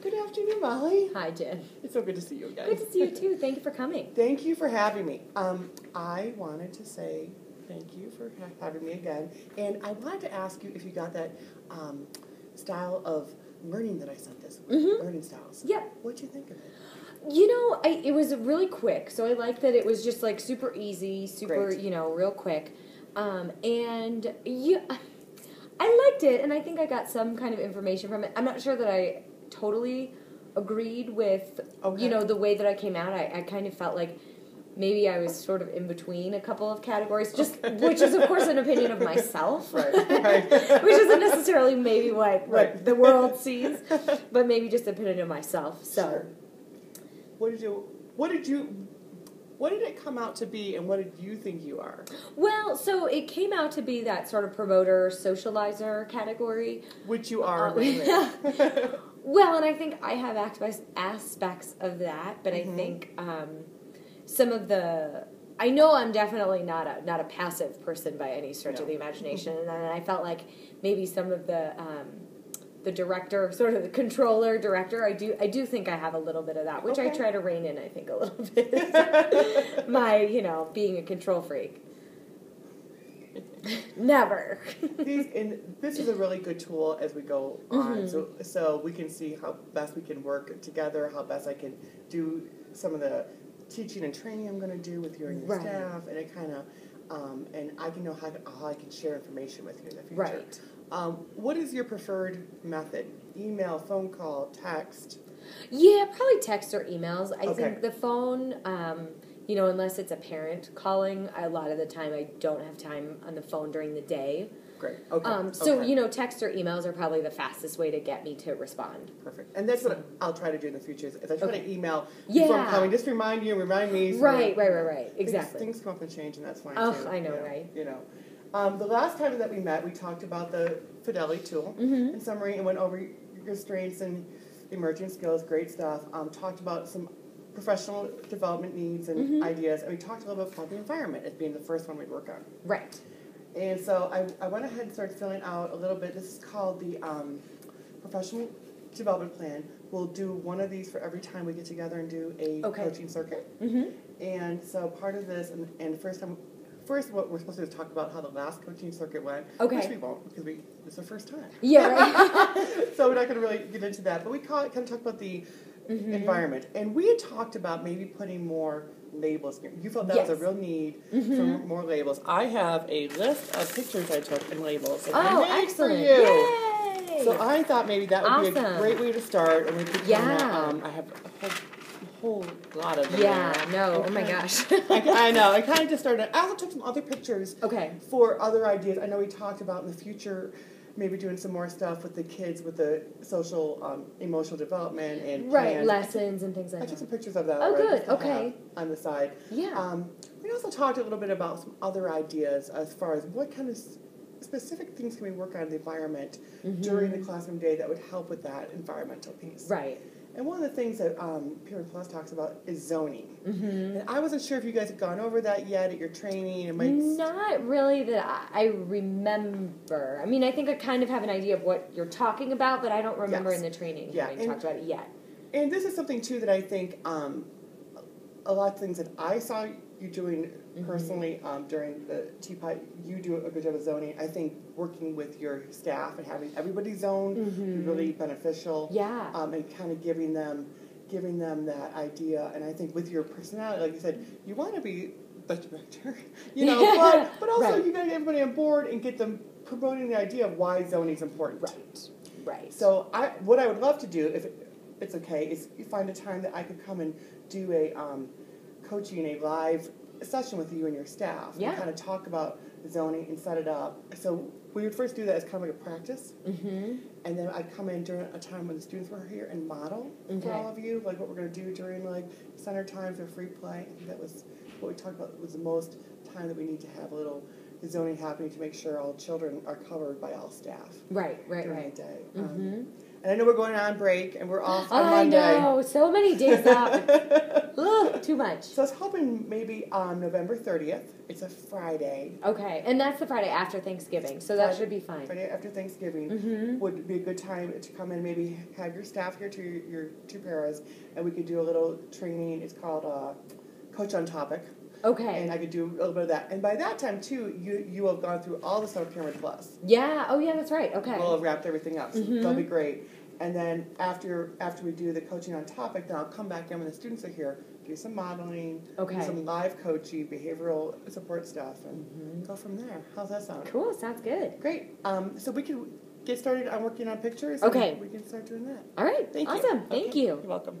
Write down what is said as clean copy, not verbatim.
Good afternoon, Molly. Hi, Jen. It's so good to see you again. Good to see you, too. Thank you for coming. Thank you for having me. I wanted to say thank you for having me again. And I wanted to ask you if you got that style of learning that I sent this week, learning styles. Yep. What'd you think of it? You know, it was really quick, so I liked that it was just, like, super easy, super, Great. real quick. And I liked it, and I think I got some kind of information from it. I'm not sure that I totally agreed with, the way that I came out. I kind of felt like maybe I was sort of in between a couple of categories, which is, of course, an opinion of myself. Right. Which isn't necessarily maybe what the world sees, but maybe just an opinion of myself. So. Sure. What did it come out to be, and what did you think you are? Well, so it came out to be that sort of promoter, socializer category. Which you are. Well, and I think I have aspects of that, but I think some of the... I know I'm definitely not a passive person by any stretch of the imagination, and I felt like maybe some of the director, sort of the controller director, I do think I have a little bit of that, which I try to rein in, I think, a little bit. My, being a control freak. Never. This is a really good tool as we go on, so we can see how best we can work together, how best I can do some of the teaching and training I'm going to do with you and your staff, and it kind of, and I can know how I can share information with you in the future. Right. What is your preferred method? Email, phone call, text? Yeah, probably text or emails. I think the phone, unless it's a parent calling, a lot of the time I don't have time on the phone during the day. Great. Text or emails are probably the fastest way to get me to respond. Perfect. And that's what I'll try to do in the future. Is I try to email before I'm calling, just remind me. So right. Exactly. Things come up and change, and that's fine, too. Oh, I know, right? The last time that we met, we talked about the Fidelity tool in summary and went over your strengths and emerging skills, great stuff. Talked about some professional development needs and ideas, and we talked a little bit about the environment as being the first one we'd work on. Right. And so I went ahead and started filling out a little bit. This is called the professional development plan. We'll do one of these for every time we get together and do a coaching circuit. And so part of this, and First, what we're supposed to do is talk about how the last coaching circuit went, which we won't because it's the first time. Yeah, right. So we're not going to really get into that, but we kind of talk about the environment, and we had talked about maybe putting more labels. You felt that was a real need for more labels. I have a list of pictures I took and labels. And I made excellent! For you. Yay! So I thought maybe that would be a great way to start, and we could kind of, I have a whole lot of them. Oh my gosh. I know. I kind of just started. I also took some other pictures for other ideas. I know we talked about in the future maybe doing some more stuff with the kids with the social, emotional development and lessons and things like that. I took some pictures of that. Oh, good. Okay. On the side. Yeah. We also talked a little bit about some other ideas as far as what kind of specific things can we work on in the environment during the classroom day that would help with that environmental piece. Right. And one of the things that Peer Plus talks about is zoning. And I wasn't sure if you guys had gone over that yet at your training. Not really that I remember. I mean, I think I kind of have an idea of what you're talking about, but I don't remember in the training having talked about it yet. And this is something, too, that I think a lot of things that I saw you doing personally during the TPI, you do a good job of zoning. I think working with your staff and having everybody zone is really beneficial. Yeah. And kind of giving them that idea. And I think with your personality, like you said, you want to be the director, but also you got to get everybody on board and get them promoting the idea of why zoning is important. Right. So what I would love to do, if it's okay, is you find a time that I could come and do a coaching, a live session with you and your staff and kind of talk about zoning and set it up. So we would first do that as kind of like a practice, and then I'd come in during a time when the students were here and model for all of you, like what we're going to do during like center times or free play. I think that was what we talked about was the most time that we need to have a little zoning happening to make sure all children are covered by all staff. Right. During the day. And I know we're going on break, and we're off on I Monday. know, so many days off. Ugh, too much. So I was hoping maybe on November 30th. It's a Friday. Okay, and that's the Friday after Thanksgiving, so that should be fine. Friday after Thanksgiving would be a good time to come in, maybe have your staff here to your two paras, and we could do a little training. It's called Coach on Topic. Okay. And I could do a little bit of that. And by that time, too, you will have gone through all the Summer Pyramid Plus. Yeah, oh yeah, that's right, okay. We'll have wrapped everything up, so that'll be great. And then after we do the Coaching on Topic, then I'll come back in when the students are here, do some modeling, do some live coaching, behavioral support stuff, and go from there. How's that sound? Cool, sounds good. Great. So we can get started on working on pictures. Okay. And we can start doing that. All right, Thank you. awesome. Thank you. You're welcome.